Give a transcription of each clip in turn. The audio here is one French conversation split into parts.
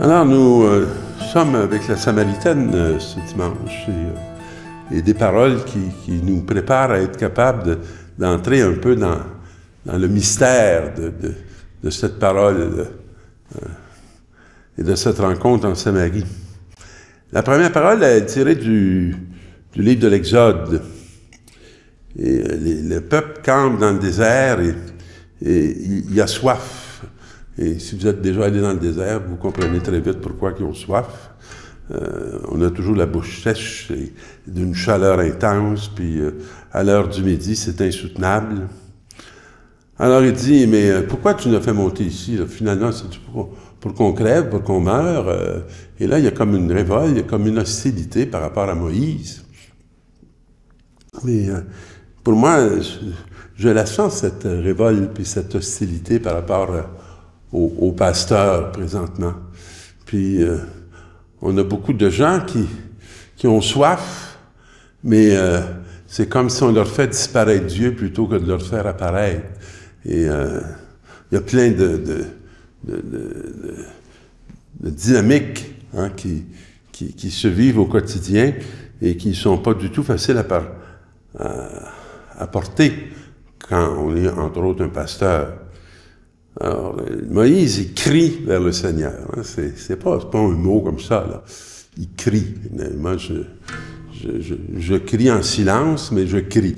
Alors, nous sommes avec la Samaritaine ce dimanche et des paroles qui nous préparent à être capables d'entrer un peu dans le mystère de cette parole et de cette rencontre en Samarie. La première parole est tirée du livre de l'Exode. Et le peuple campe dans le désert et il y a soif. Et si vous êtes déjà allé dans le désert, vous comprenez très vite pourquoi ils ont soif. On a toujours la bouche sèche et d'une chaleur intense, puis à l'heure du midi, c'est insoutenable. Alors il dit, mais pourquoi tu nous as fait monter ici? Là? Finalement, c'est pour qu'on crève, pour qu'on meure. Et là, il y a comme une révolte, il y a comme une hostilité par rapport à Moïse. Mais pour moi, je la sens, cette révolte puis cette hostilité par rapport aux pasteurs présentement. Puis on a beaucoup de gens qui ont soif, mais c'est comme si on leur fait disparaître Dieu plutôt que de leur faire apparaître. Et il y a plein de dynamiques hein, qui se vivent au quotidien et qui ne sont pas du tout faciles à porter quand on est, entre autres, un pasteur. Alors, Moïse, il crie vers le Seigneur. Hein, c'est pas un mot comme ça, là. Il crie. Moi, je crie en silence, mais je crie.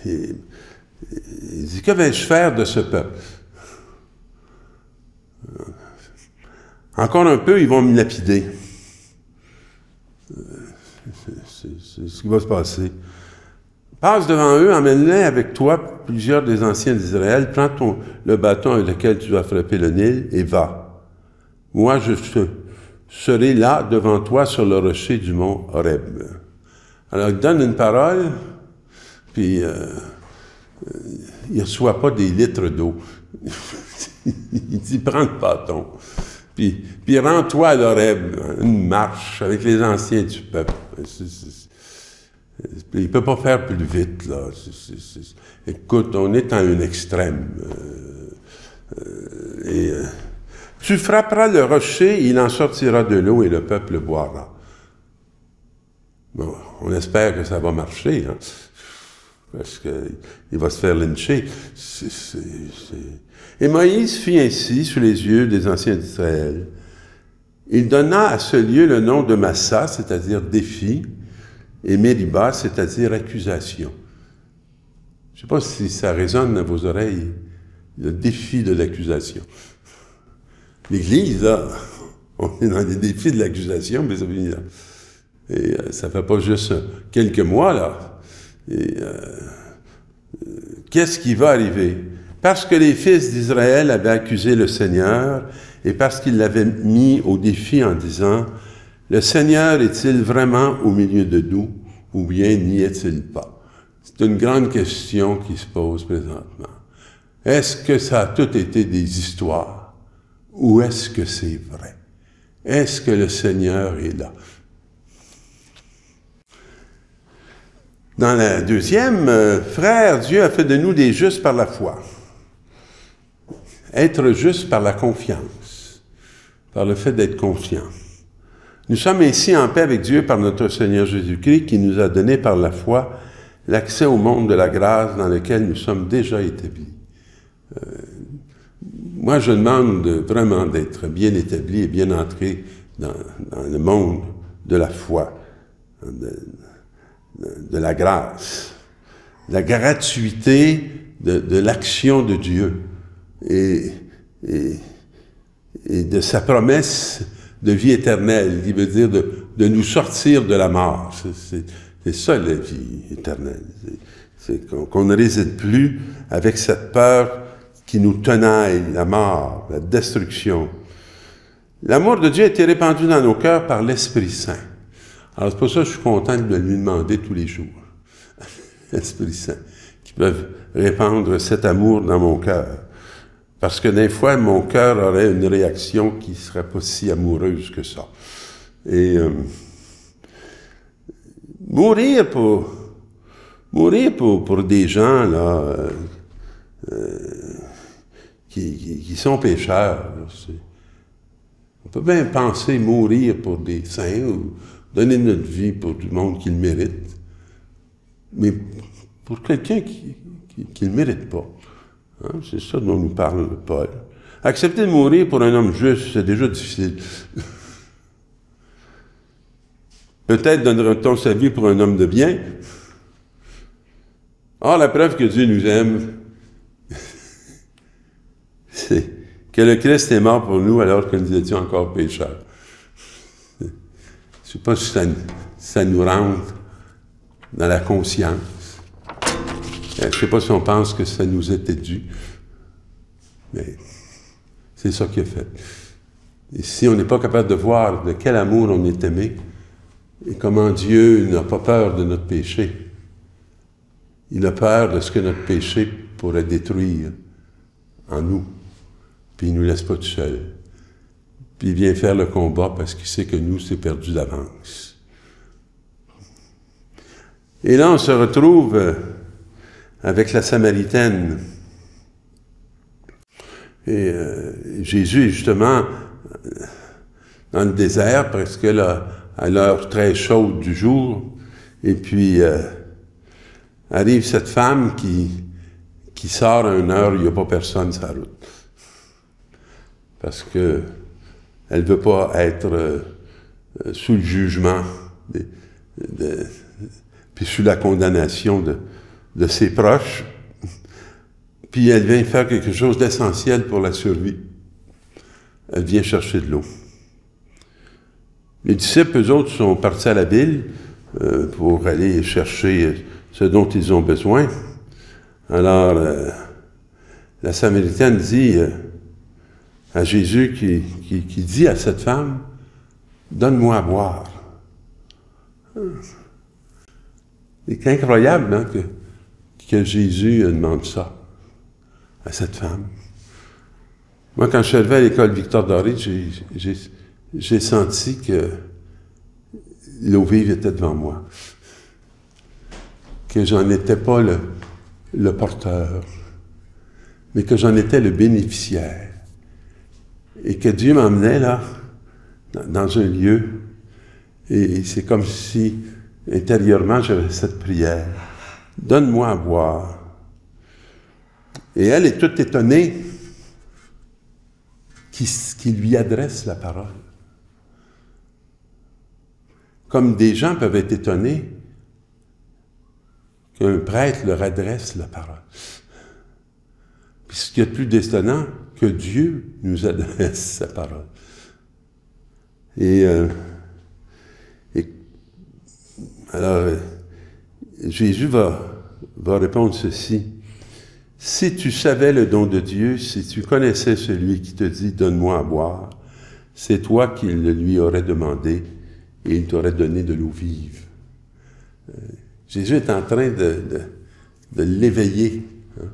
Il dit, que vais-je faire de ce peuple? Encore un peu, ils vont me lapider. C'est ce qui va se passer. Passe devant eux, emmène-les avec toi plusieurs des anciens d'Israël, prends le bâton avec lequel tu vas frapper le Nil et va. Moi, je serai là devant toi sur le rocher du mont Horeb. Alors, il donne une parole, puis il ne reçoit pas des litres d'eau. Il dit, prends le bâton. Puis rends-toi à l'Horeb, une marche avec les anciens du peuple. Il ne peut pas faire plus vite, là. Écoute, on est à un extrême. Tu frapperas le rocher, il en sortira de l'eau et le peuple boira. Bon, on espère que ça va marcher, hein, parce qu'il va se faire lyncher. Et Moïse fit ainsi sous les yeux des anciens d'Israël. Il donna à ce lieu le nom de Massa, c'est-à-dire défi, et Mériba, c'est-à-dire accusation. Je ne sais pas si ça résonne dans vos oreilles, le défi de l'accusation. L'Église, là, on est dans les défis de l'accusation, mes amis, là. Et ça ne fait pas juste quelques mois, là. Et qu'est-ce qui va arriver? Parce que les fils d'Israël avaient accusé le Seigneur, et parce qu'ils l'avaient mis au défi en disant, le Seigneur est-il vraiment au milieu de nous, ou bien n'y est-il pas? C'est une grande question qui se pose présentement. Est-ce que ça a tout été des histoires, ou est-ce que c'est vrai? Est-ce que le Seigneur est là? Dans la deuxième, frère, Dieu a fait de nous des justes par la foi. Être juste par la confiance, par le fait d'être conscient. Nous sommes ainsi en paix avec Dieu par notre Seigneur Jésus-Christ qui nous a donné par la foi l'accès au monde de la grâce dans lequel nous sommes déjà établis. Moi, je demande vraiment d'être bien établi et bien entré dans le monde de la foi, de la grâce, la gratuité de l'action de Dieu et de sa promesse de vie éternelle, qui veut dire de nous sortir de la mort. C'est ça la vie éternelle. C'est qu'on ne réside plus avec cette peur qui nous tenaille, la mort, la destruction. L'amour de Dieu a été répandu dans nos cœurs par l'Esprit Saint. Alors c'est pour ça que je suis content de lui demander tous les jours, l'Esprit Saint, qui peut répandre cet amour dans mon cœur. Parce que des fois, mon cœur aurait une réaction qui ne serait pas si amoureuse que ça. Et mourir pour des gens là qui sont pécheurs, On peut bien penser mourir pour des saints ou donner notre vie pour du monde qui le mérite, mais pour quelqu'un qui ne le mérite pas. Hein? C'est ça dont nous parle Paul. Accepter de mourir pour un homme juste, c'est déjà difficile. Peut-être donnerait-on sa vie pour un homme de bien. Or, la preuve que Dieu nous aime, c'est que le Christ est mort pour nous alors que nous étions encore pécheurs. Je ne sais pas si ça nous rentre dans la conscience. Je ne sais pas si on pense que ça nous était dû, mais c'est ça qu'il a fait. Et si on n'est pas capable de voir de quel amour on est aimé et comment Dieu n'a pas peur de notre péché, il a peur de ce que notre péché pourrait détruire en nous. Puis il ne nous laisse pas tout seul. Puis il vient faire le combat parce qu'il sait que nous, c'est perdu d'avance. Et là, on se retrouve avec la Samaritaine. Et Jésus est justement dans le désert, presque là, à l'heure très chaude du jour. Et puis, arrive cette femme qui sort à une heure où il n'y a pas personne sur la route. Parce qu'elle ne veut pas être sous le jugement, puis sous la condamnation de ses proches. Puis elle vient faire quelque chose d'essentiel pour la survie. Elle vient chercher de l'eau. Les disciples, eux autres, sont partis à la ville pour aller chercher ce dont ils ont besoin. Alors, la Samaritaine dit à Jésus qui dit à cette femme, « Donne-moi à boire. » C'est incroyable hein, que Jésus demande ça à cette femme. Moi, quand je suis arrivé à l'école Victor-Doré, j'ai senti que l'eau vive était devant moi. Que j'en étais pas le porteur, mais que j'en étais le bénéficiaire. Et que Dieu m'emmenait là, dans un lieu, et c'est comme si, intérieurement, j'avais cette prière. Donne-moi à boire. Et elle est toute étonnée qu'il lui adresse la parole. Comme des gens peuvent être étonnés qu'un prêtre leur adresse la parole. Puis ce qu'il y a de plus d'étonnant, que Dieu nous adresse sa parole. Et alors, Jésus va répondre ceci. Si tu savais le don de Dieu, si tu connaissais celui qui te dit « Donne-moi à boire », c'est toi qui le lui aurais demandé et il t'aurait donné de l'eau vive. Jésus est en train de l'éveiller, hein,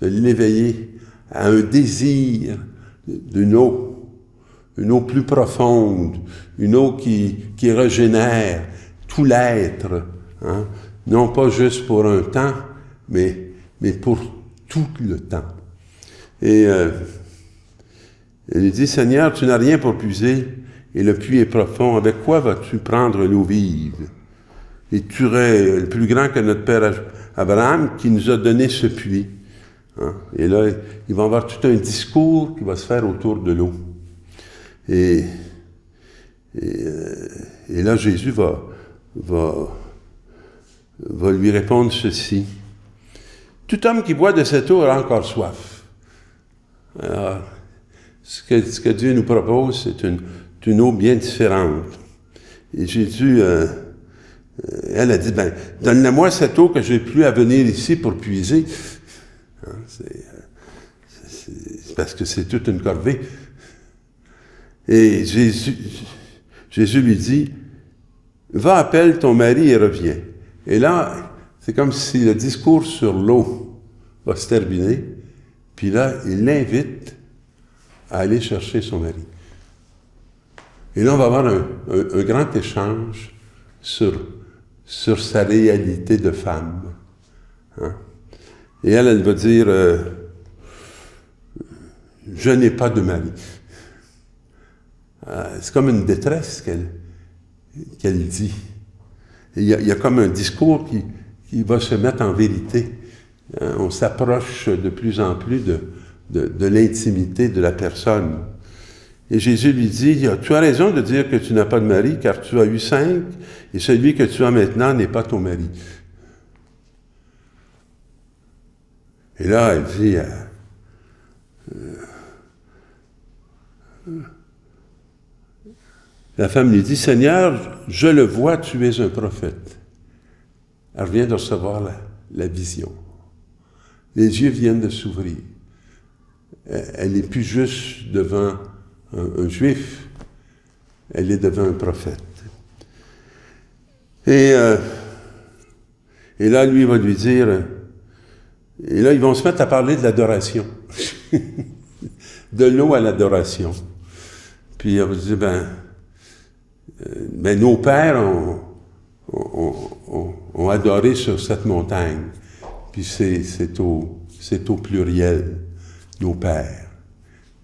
de l'éveiller à un désir d'une eau, une eau plus profonde, une eau qui régénère tout l'être, hein, non pas juste pour un temps, mais pour tout le temps. Et il dit, « Seigneur, tu n'as rien pour puiser, et le puits est profond. Avec quoi vas-tu prendre l'eau vive? Et tu es le plus grand que notre père Abraham qui nous a donné ce puits. » Hein? Et là, il va y avoir tout un discours qui va se faire autour de l'eau. Et là, Jésus va lui répondre ceci. « Tout homme qui boit de cette eau aura encore soif. » Alors, ce que Dieu nous propose, c'est une eau bien différente. Et Jésus, elle a dit, ben, donne-moi cette eau que je n'ai plus à venir ici pour puiser. Hein, c'est parce que c'est toute une corvée. Et Jésus lui dit, va, appelle ton mari et reviens. Et là, c'est comme si le discours sur l'eau va se terminer, puis là, il l'invite à aller chercher son mari. Et là, on va avoir un grand échange sur sa réalité de femme. Hein? Et elle va dire, je n'ai pas de mari. c'est comme une détresse qu'elle dit. Il y a comme un discours qui va se mettre en vérité. On s'approche de plus en plus de l'intimité de la personne. Et Jésus lui dit, tu as raison de dire que tu n'as pas de mari, car tu as eu 5, et celui que tu as maintenant n'est pas ton mari. Et là, elle dit, la femme lui dit, Seigneur, je le vois, tu es un prophète. Elle vient de recevoir la vision. Les yeux viennent de s'ouvrir. Elle n'est plus juste devant un juif, elle est devant un prophète. Et là, lui va lui dire, et là, ils vont se mettre à parler de l'adoration. De l'eau à l'adoration. Puis elle va dire, ben nos pères ont adoré sur cette montagne. Puis c'est au pluriel, nos pères.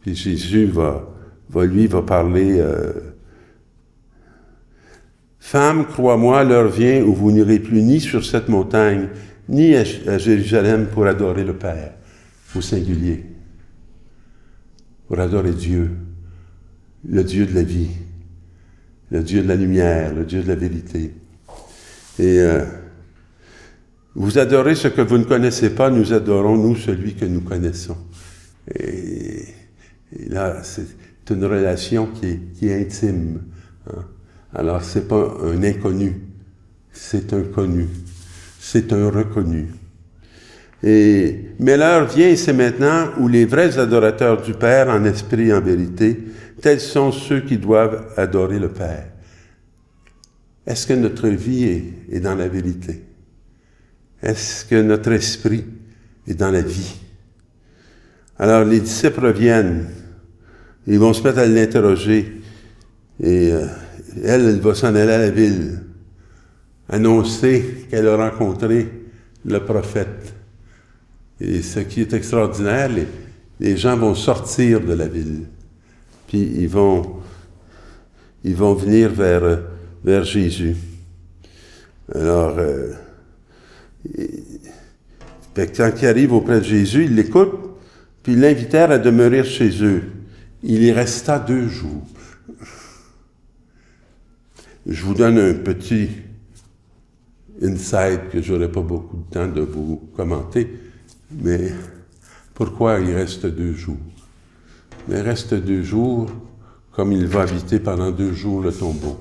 Puis Jésus va parler, Femme, crois-moi, l'heure vient où vous n'irez plus ni sur cette montagne, ni à Jérusalem pour adorer le Père, au singulier, pour adorer Dieu, le Dieu de la vie, le Dieu de la lumière, le Dieu de la vérité. Et vous adorez ce que vous ne connaissez pas, nous adorons, nous, celui que nous connaissons. Et là, c'est une relation qui est intime. Hein? Alors, ce n'est pas un inconnu, c'est un connu, c'est un reconnu. Mais l'heure vient, et c'est maintenant, où les vrais adorateurs du Père, en esprit et en vérité, tels sont ceux qui doivent adorer le Père. Est-ce que notre vie est dans la vérité? Est-ce que notre esprit est dans la vie? Alors, les disciples reviennent, ils vont se mettre à l'interroger, et elle va s'en aller à la ville, annoncer qu'elle a rencontré le prophète. Et ce qui est extraordinaire, les gens vont sortir de la ville, puis ils vont venir vers Jésus. Alors, quand ils arrivent auprès de Jésus, ils l'écoutent, puis ils l'invitèrent à demeurer chez eux. Il y resta 2 jours. Je vous donne un petit insight que je n'aurai pas beaucoup de temps de vous commenter, mais pourquoi il reste 2 jours? Il reste 2 jours, comme il va habiter pendant 2 jours le tombeau,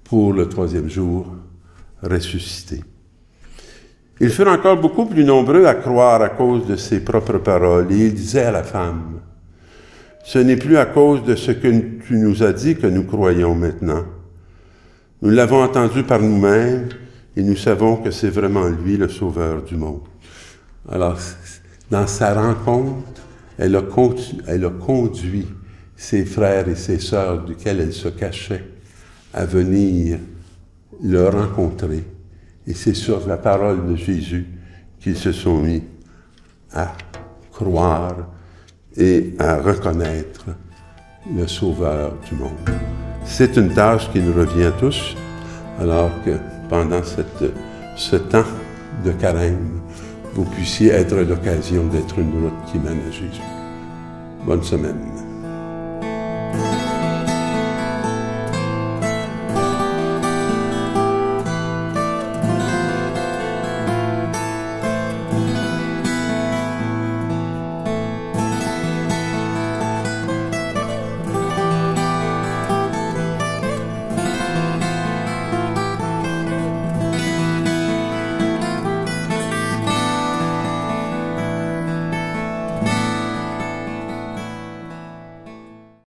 pour le 3e jour ressusciter. Ils furent encore beaucoup plus nombreux à croire à cause de ses propres paroles, et il disait à la femme, « Ce n'est plus à cause de ce que tu nous as dit que nous croyons maintenant. Nous l'avons entendu par nous-mêmes, et nous savons que c'est vraiment lui le Sauveur du monde. » Alors, dans sa rencontre, elle a conduit ses frères et ses sœurs, duquel elle se cachait, à venir le rencontrer. Et c'est sur la parole de Jésus qu'ils se sont mis à croire et à reconnaître le Sauveur du monde. C'est une tâche qui nous revient à tous, alors que pendant ce temps de carême, vous puissiez être l'occasion d'être une route qui mène à Jésus. Bonne semaine.